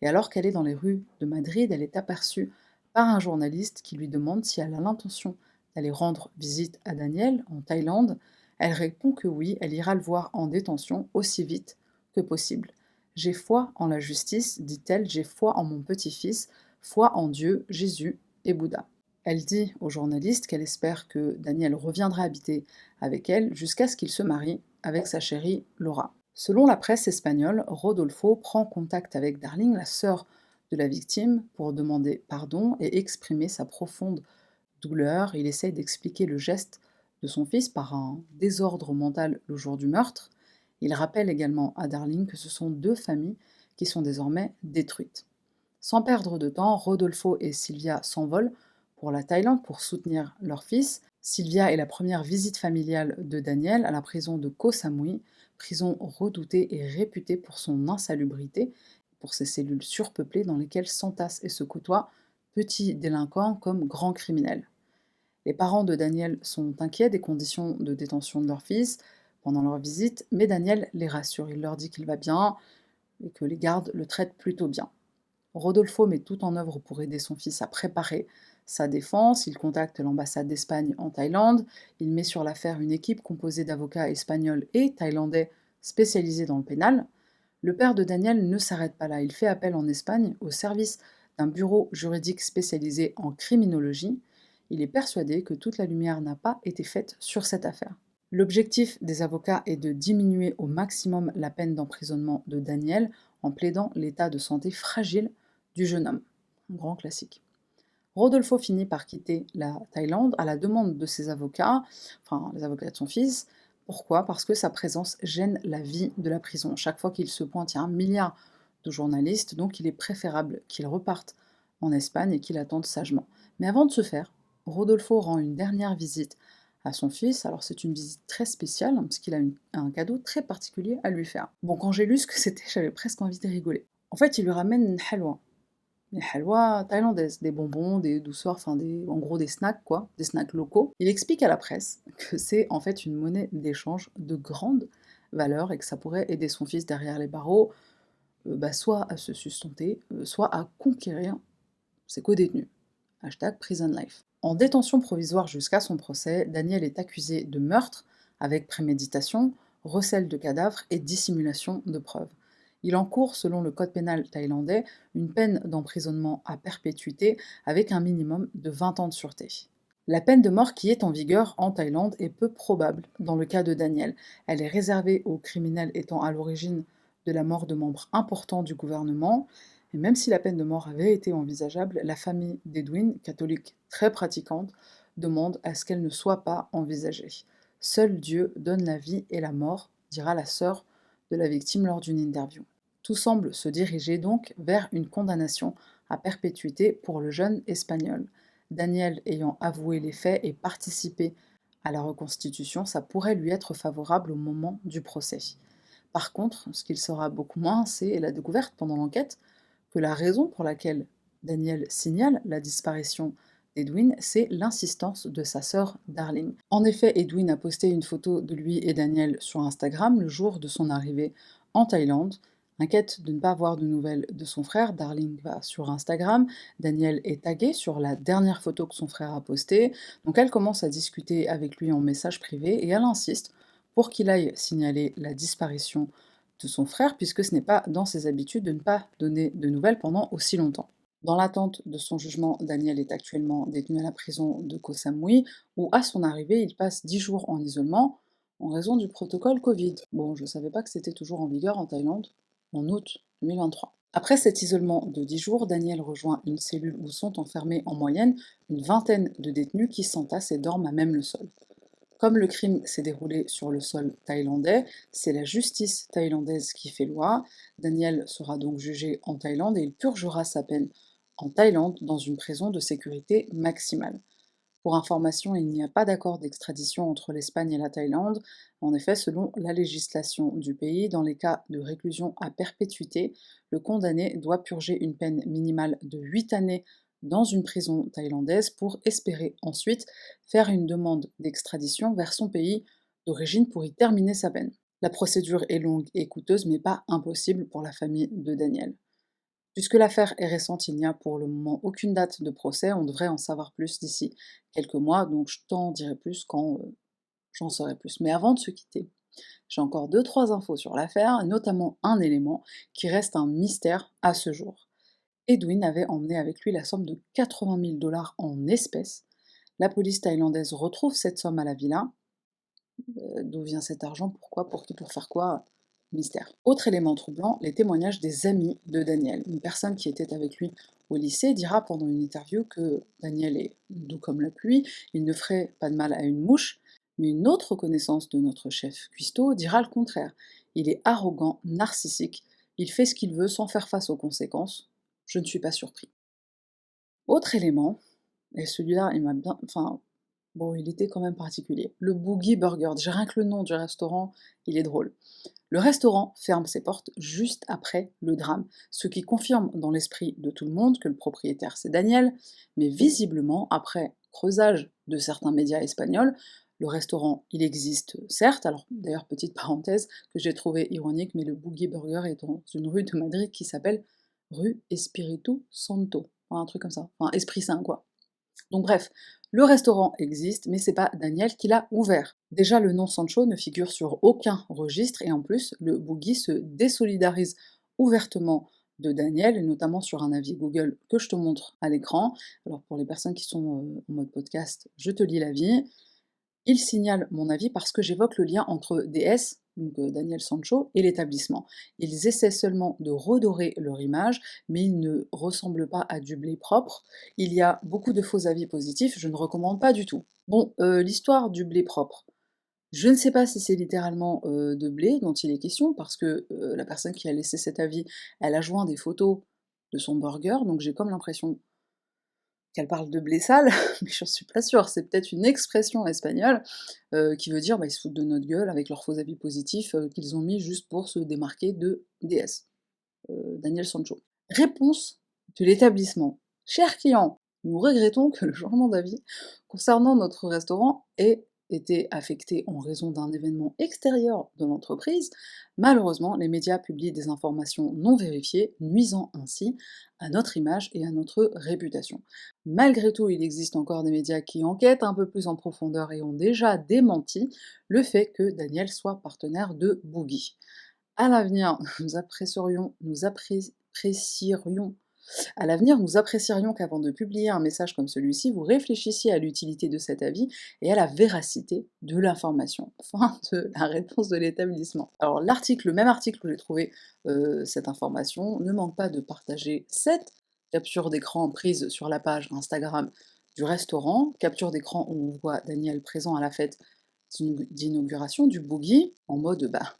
Et alors qu'elle est dans les rues de Madrid, elle est aperçue par un journaliste qui lui demande si elle a l'intention d'aller rendre visite à Daniel en Thaïlande. Elle répond que oui, elle ira le voir en détention aussi vite que possible. J'ai foi en la justice, dit-elle, j'ai foi en mon petit-fils, foi en Dieu, Jésus et Bouddha. Elle dit au journaliste qu'elle espère que Daniel reviendra habiter avec elle jusqu'à ce qu'il se marie avec sa chérie Laura. Selon la presse espagnole, Rodolfo prend contact avec Darling, la sœur de la victime, pour demander pardon et exprimer sa profonde douleur. Il essaye d'expliquer le geste de son fils par un désordre mental le jour du meurtre. Il rappelle également à Darling que ce sont deux familles qui sont désormais détruites. Sans perdre de temps, Rodolfo et Sylvia s'envolent pour la Thaïlande pour soutenir leur fils. Sylvia est la première visite familiale de Daniel à la prison de Koh Samui, prison redoutée et réputée pour son insalubrité, pour ses cellules surpeuplées dans lesquelles s'entassent et se côtoient petits délinquants comme grands criminels. Les parents de Daniel sont inquiets des conditions de détention de leur fils pendant leur visite, mais Daniel les rassure. Il leur dit qu'il va bien et que les gardes le traitent plutôt bien. Rodolfo met tout en œuvre pour aider son fils à préparer sa défense. Il contacte l'ambassade d'Espagne en Thaïlande. Il met sur l'affaire une équipe composée d'avocats espagnols et thaïlandais spécialisés dans le pénal. Le père de Daniel ne s'arrête pas là. Il fait appel en Espagne au service d'un bureau juridique spécialisé en criminologie. Il est persuadé que toute la lumière n'a pas été faite sur cette affaire. L'objectif des avocats est de diminuer au maximum la peine d'emprisonnement de Daniel en plaidant l'état de santé fragile du jeune homme. Un grand classique. Rodolfo finit par quitter la Thaïlande à la demande de ses avocats, enfin les avocats de son fils. Pourquoi ? Parce que sa présence gêne la vie de la prison. Chaque fois qu'il se pointe, il y a 1 milliard de journalistes, donc il est préférable qu'il reparte en Espagne et qu'il attende sagement. Mais avant de se faire, Rodolfo rend une dernière visite à son fils. Alors c'est une visite très spéciale, parce qu'il a un cadeau très particulier à lui faire. Bon, quand j'ai lu ce que c'était, j'avais presque envie de rigoler. En fait, il lui ramène une halwa. Une halwa thaïlandaise, des bonbons, des douceurs, enfin en gros des snacks quoi, des snacks locaux. Il explique à la presse que c'est en fait une monnaie d'échange de grande valeur et que ça pourrait aider son fils derrière les barreaux, soit à se sustenter, soit à conquérir ses co-détenus. #prison life. En détention provisoire jusqu'à son procès, Daniel est accusé de meurtre avec préméditation, recel de cadavres et dissimulation de preuves. Il encourt, selon le code pénal thaïlandais, une peine d'emprisonnement à perpétuité avec un minimum de 20 ans de sûreté. La peine de mort qui est en vigueur en Thaïlande est peu probable dans le cas de Daniel. Elle est réservée aux criminels étant à l'origine de la mort de membres importants du gouvernement. Et même si la peine de mort avait été envisageable, la famille d'Edwin, catholique très pratiquante, demande à ce qu'elle ne soit pas envisagée. Seul Dieu donne la vie et la mort, dira la sœur de la victime lors d'une interview. Tout semble se diriger donc vers une condamnation à perpétuité pour le jeune espagnol. Daniel ayant avoué les faits et participé à la reconstitution, ça pourrait lui être favorable au moment du procès. Par contre, ce qu'il saura beaucoup moins, c'est la découverte pendant l'enquête que la raison pour laquelle Daniel signale la disparition d'Edwin, c'est l'insistance de sa sœur Darling. En effet, Edwin a posté une photo de lui et Daniel sur Instagram le jour de son arrivée en Thaïlande. Inquiète de ne pas avoir de nouvelles de son frère, Darling va sur Instagram, Daniel est tagué sur la dernière photo que son frère a postée, donc elle commence à discuter avec lui en message privé et elle insiste pour qu'il aille signaler la disparition de son frère, puisque ce n'est pas dans ses habitudes de ne pas donner de nouvelles pendant aussi longtemps. Dans l'attente de son jugement, Daniel est actuellement détenu à la prison de Koh Samui, où à son arrivée, il passe 10 jours en isolement en raison du protocole Covid. Bon, je ne savais pas que c'était toujours en vigueur en Thaïlande, en août 2023. Après cet isolement de 10 jours, Daniel rejoint une cellule où sont enfermés en moyenne une vingtaine de détenus qui s'entassent et dorment à même le sol. Comme le crime s'est déroulé sur le sol thaïlandais, c'est la justice thaïlandaise qui fait loi. Daniel sera donc jugé en Thaïlande et il purgera sa peine en Thaïlande dans une prison de sécurité maximale. Pour information, il n'y a pas d'accord d'extradition entre l'Espagne et la Thaïlande. En effet, selon la législation du pays, dans les cas de réclusion à perpétuité, le condamné doit purger une peine minimale de 8 années dans une prison thaïlandaise pour espérer ensuite faire une demande d'extradition vers son pays d'origine pour y terminer sa peine. La procédure est longue et coûteuse, mais pas impossible pour la famille de Daniel. Puisque l'affaire est récente, il n'y a pour le moment aucune date de procès, on devrait en savoir plus d'ici quelques mois, donc je t'en dirai plus quand j'en saurai plus. Mais avant de se quitter, j'ai encore 2-3 infos sur l'affaire, notamment un élément qui reste un mystère à ce jour. Edwin avait emmené avec lui la somme de 80 000 dollars en espèces. La police thaïlandaise retrouve cette somme à la villa. D'où vient cet argent? Pourquoi? Pour qui? Pour faire quoi? Mystère. Autre élément troublant, les témoignages des amis de Daniel. Une personne qui était avec lui au lycée dira pendant une interview que Daniel est doux comme la pluie, il ne ferait pas de mal à une mouche, mais une autre connaissance de notre chef cuistot dira le contraire. Il est arrogant, narcissique, il fait ce qu'il veut sans faire face aux conséquences. Je ne suis pas surpris. Autre élément, et celui-là, il m'a bien... Enfin, bon, il était quand même particulier. Le Boogie Burger. Déjà rien que le nom du restaurant, il est drôle. Le restaurant ferme ses portes juste après le drame, ce qui confirme dans l'esprit de tout le monde que le propriétaire c'est Daniel, mais visiblement, après creusage de certains médias espagnols, le restaurant, il existe certes, alors d'ailleurs petite parenthèse que j'ai trouvé ironique, mais le Boogie Burger est dans une rue de Madrid qui s'appelle rue Espiritu Santo, enfin, un truc comme ça, enfin Esprit Saint quoi. Donc bref, le restaurant existe, mais c'est pas Daniel qui l'a ouvert. Déjà, le nom Sancho ne figure sur aucun registre, et en plus, le Boogie se désolidarise ouvertement de Daniel, et notamment sur un avis Google que je te montre à l'écran. Alors pour les personnes qui sont en mode podcast, je te lis l'avis. Il signale mon avis parce que j'évoque le lien entre DS, donc Daniel Sancho, et l'établissement. Ils essaient seulement de redorer leur image, mais ils ne ressemblent pas à du blé propre. Il y a beaucoup de faux avis positifs, je ne recommande pas du tout. Bon, l'histoire du blé propre. Je ne sais pas si c'est littéralement de blé dont il est question, parce que la personne qui a laissé cet avis, elle a joint des photos de son burger, donc j'ai comme l'impression qu'elle parle de blé sale, mais j'en suis pas sûre, c'est peut-être une expression espagnole qui veut dire ils se foutent de notre gueule avec leurs faux avis positifs qu'ils ont mis juste pour se démarquer de DS, Daniel Sancho. Réponse de l'établissement. Cher client, nous regrettons que le changement d'avis concernant notre restaurant ait été affecté en raison d'un événement extérieur de l'entreprise. Malheureusement, les médias publient des informations non vérifiées, nuisant ainsi à notre image et à notre réputation. Malgré tout, il existe encore des médias qui enquêtent un peu plus en profondeur et ont déjà démenti le fait que Daniel soit partenaire de Boogie. À l'avenir, à l'avenir, nous apprécierions qu'avant de publier un message comme celui-ci, vous réfléchissiez à l'utilité de cet avis et à la véracité de l'information. Fin de la réponse de l'établissement. Alors le même article où j'ai trouvé cette information, ne manque pas de partager cette capture d'écran prise sur la page Instagram du restaurant, capture d'écran où on voit Daniel présent à la fête d'inauguration du Boogie, en mode bah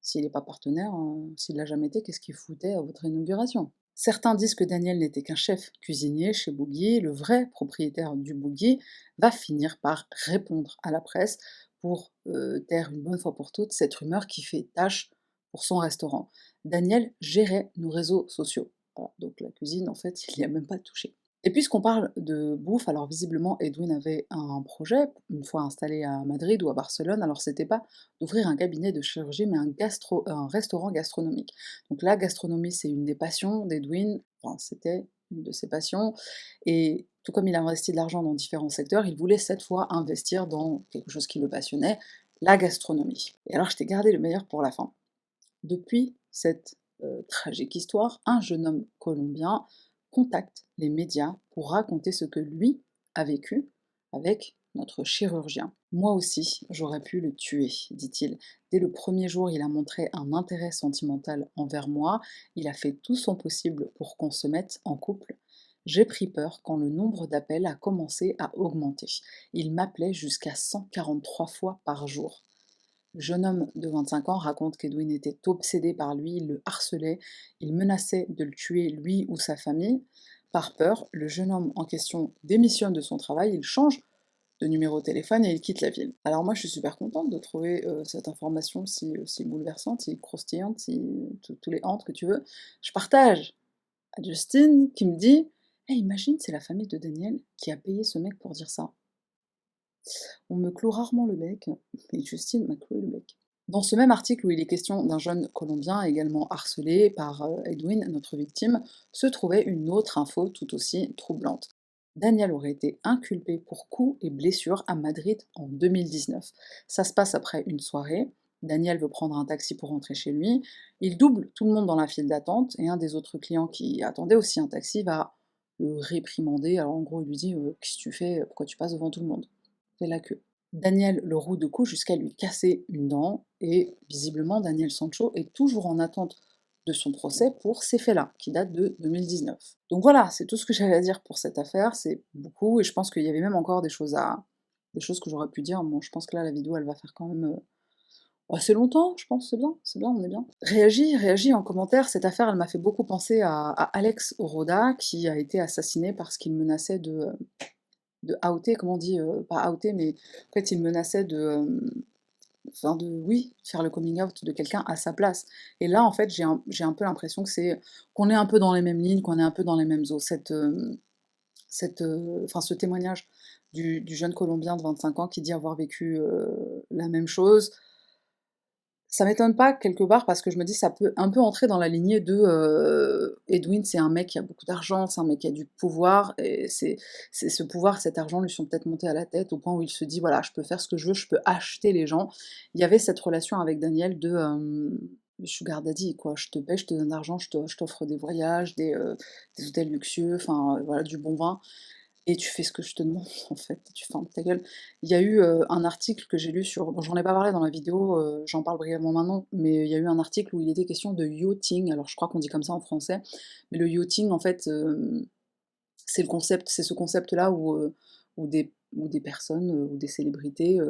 s'il n'est pas partenaire, s'il l'a jamais été, qu'est-ce qu'il foutait à votre inauguration? Certains disent que Daniel n'était qu'un chef cuisinier chez Boogie. Le vrai propriétaire du Boogie va finir par répondre à la presse pour taire une bonne fois pour toutes cette rumeur qui fait tâche pour son restaurant. Daniel gérait nos réseaux sociaux. Voilà, donc la cuisine, en fait, il n'y a même pas touché. Et puisqu'on parle de bouffe, alors visiblement Edwin avait un projet, une fois installé à Madrid ou à Barcelone, alors c'était pas d'ouvrir un cabinet de chirurgie, mais un restaurant gastronomique. Donc la gastronomie, c'est une des passions d'Edwin, enfin c'était une de ses passions, et tout comme il a investi de l'argent dans différents secteurs, il voulait cette fois investir dans quelque chose qui le passionnait, la gastronomie. Et alors je t'ai gardé le meilleur pour la fin. Depuis cette tragique histoire, un jeune homme colombien contacte les médias pour raconter ce que lui a vécu avec notre chirurgien. Moi aussi, j'aurais pu le tuer, dit-il. Dès le premier jour, il a montré un intérêt sentimental envers moi, il a fait tout son possible pour qu'on se mette en couple. J'ai pris peur quand le nombre d'appels a commencé à augmenter. Il m'appelait jusqu'à 143 fois par jour. Le jeune homme de 25 ans raconte qu'Edwin était obsédé par lui, il le harcelait, il menaçait de le tuer lui ou sa famille. Par peur, le jeune homme en question démissionne de son travail, il change de numéro de téléphone et il quitte la ville. Alors moi je suis super contente de trouver cette information si bouleversante, si croustillante, tous les hantes que tu veux. Je partage à Justine qui me dit hey, imagine c'est la famille de Daniel qui a payé ce mec pour dire ça. On me clôt rarement le bec, et Justine m'a cloué le bec. Dans ce même article où il est question d'un jeune Colombien également harcelé par Edwin, notre victime, se trouvait une autre info tout aussi troublante. Daniel aurait été inculpé pour coups et blessures à Madrid en 2019. Ça se passe après une soirée. Daniel veut prendre un taxi pour rentrer chez lui. Il double tout le monde dans la file d'attente et un des autres clients qui attendait aussi un taxi va le réprimander. Alors en gros, il lui dit qu'est-ce que tu fais? Pourquoi tu passes devant tout le monde? Fait la queue. Daniel le roue de coups jusqu'à lui casser une dent, et visiblement Daniel Sancho est toujours en attente de son procès pour ces faits-là, qui datent de 2019. Donc voilà, c'est tout ce que j'avais à dire pour cette affaire, c'est beaucoup, et je pense qu'il y avait même encore des choses que j'aurais pu dire. Bon, je pense que là, la vidéo, elle va faire quand même assez longtemps, je pense, c'est bien, on est bien. Réagis en commentaire, cette affaire, elle m'a fait beaucoup penser à Alex Oroda, qui a été assassiné parce qu'il menaçait de outer, comment on dit, pas outer, mais en fait, il menaçait enfin oui, faire le coming out de quelqu'un à sa place. Et là, en fait, j'ai un peu l'impression que qu'on est un peu dans les mêmes lignes, qu'on est un peu dans les mêmes eaux. Enfin, ce témoignage du jeune Colombien de 25 ans qui dit avoir vécu la même chose, ça m'étonne pas quelque part parce que je me dis ça peut un peu entrer dans la lignée de Edwin, c'est un mec qui a beaucoup d'argent, c'est un mec qui a du pouvoir, et c'est ce pouvoir, cet argent lui sont peut-être montés à la tête au point où il se dit voilà, je peux faire ce que je veux, je peux acheter les gens. Il y avait cette relation avec Daniel de sugar daddy, quoi. Je te paie, je te donne de l'argent, je t'offre des voyages, des hôtels luxueux, enfin voilà, du bon vin. Et tu fais ce que je te demande, en fait, tu fermes ta gueule. Il y a eu un article que j'ai lu sur. Bon, j'en ai pas parlé dans la vidéo, j'en parle brièvement maintenant, mais il y a eu un article où il était question de yachting, alors je crois qu'on dit comme ça en français, mais le yachting, en fait, c'est ce concept-là où des personnes, ou des célébrités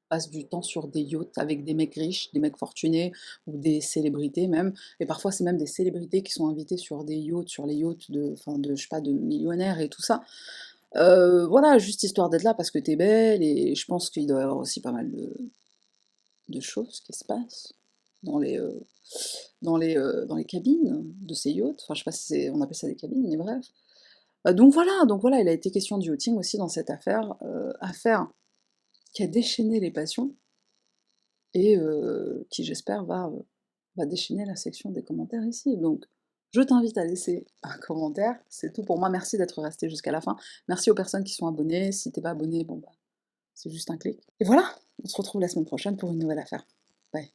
passent du temps sur des yachts avec des mecs riches, des mecs fortunés, ou des célébrités même, et parfois c'est même des célébrités qui sont invitées sur des yachts, sur les yachts enfin je sais pas, de millionnaires et tout ça. Voilà, juste histoire d'être là parce que t'es belle, et je pense qu'il doit y avoir aussi pas mal de choses qui se passent dans dans les cabines de ces yachts. Enfin, je sais pas si on appelle ça des cabines, mais bref. Donc voilà, il a été question du yachting aussi dans cette affaire qui a déchaîné les passions et qui, j'espère, va déchaîner la section des commentaires ici. Donc, je t'invite à laisser un commentaire. C'est tout pour moi. Merci d'être resté jusqu'à la fin. Merci aux personnes qui sont abonnées. Si t'es pas abonné, bon bah, c'est juste un clic. Et voilà, on se retrouve la semaine prochaine pour une nouvelle affaire. Bye.